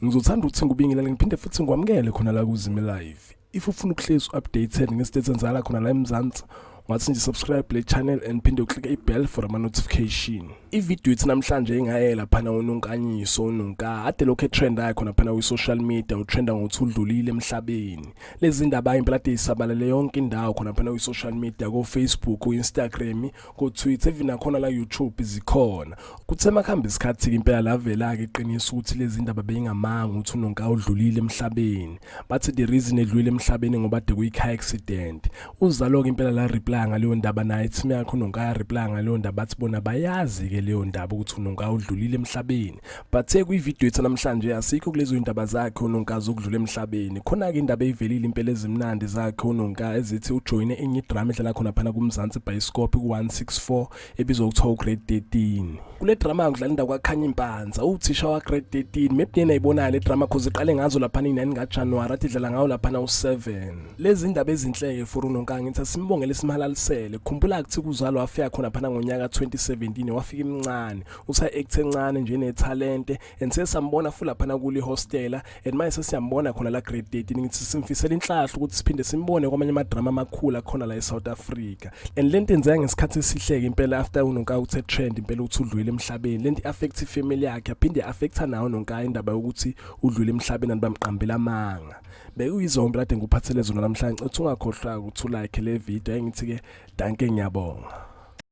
Ngizothanda ukuthi ngibingelele ngiphinde futhi ngikwamukele khona la kuZime Live. If ufuna ukuhlezi updated ngesidetsi enzala khona la eMzansi, ungathi nje subscribe le channel and phinde uclick i-bell for ama notification. Ivideo ethi namhlanje engayela phana unonkanyiso unonka ade lokho trend yakho khona phana ku-social media utrenda ngokuthi udlulile emhlabeni. Lezi ndaba impela ade isabalele yonke indawo khona phana ku-social media ko-Facebook, ku-Instagram, ku-Twitter, even nakhona la YouTube zikhona. Kuthe makuhamba isikhathi impela lavela-ke iqiniso ukuthi lezi ndaba beyingamanga ukuthi unonka udlulile emhlabeni. Bathi the reason edlulile emhlabeni ngoba ade kuyi-car accident. Uzalo-ke impela la reply ngaleyo ndaba naye ithimi yakho unonka ya reply ngaleyo ndaba bathi bona bayazi-ke leyo ndaba ukuthi unonka udlulile emhlabeni. But kwivideo ethu namhlanje asikho kulezo indaba zakhe unonka zokudlula emhlabeni. Khona-ke indaba eyivelile impela ezimnandi zakhe unonka ezithi ujoyine enye idrama edlala khona phana kuMzansi Bioscope ku-164 ebizwa ukuthiwa ugrade 13. Kule drama kudlala indawo kwakhanya impanza uthisha wa grade 13 maybe yena ayibonala le drama cause iqale ngazo laphana i-9 kaJanuwari athi idlala ngawo laphana u7. Lezi indaba ezinhleke for unonka ngithi simbongele simhalalisele. Khumbula ukuthi kuzalo wafika khona phana ngonyaka 2017 wafika imncane usa-act encane nje netalente and sesambona futhi laphana kule hostela and manje sesiyambona khona la grade 13 ngithi simfisela inhlahla ukuthi siphinde simbone kwamanye amadrama amakhulu akhona la eSouth Africa. And lento enzeka ngesikhathi esihleke impela after unonka uthe trend impela uthi udlule emhlabeni. Lento affect ifamily yakhe aphinde affecta nawo unonka indaba yokuthi udlule emhlabeni and bamqambela amanga. Bekuyizombe kade ngikuphathele zona namhlanje uthi ungakhohlwa ukuthi ulike le video engithi ke danke ngiyabonga.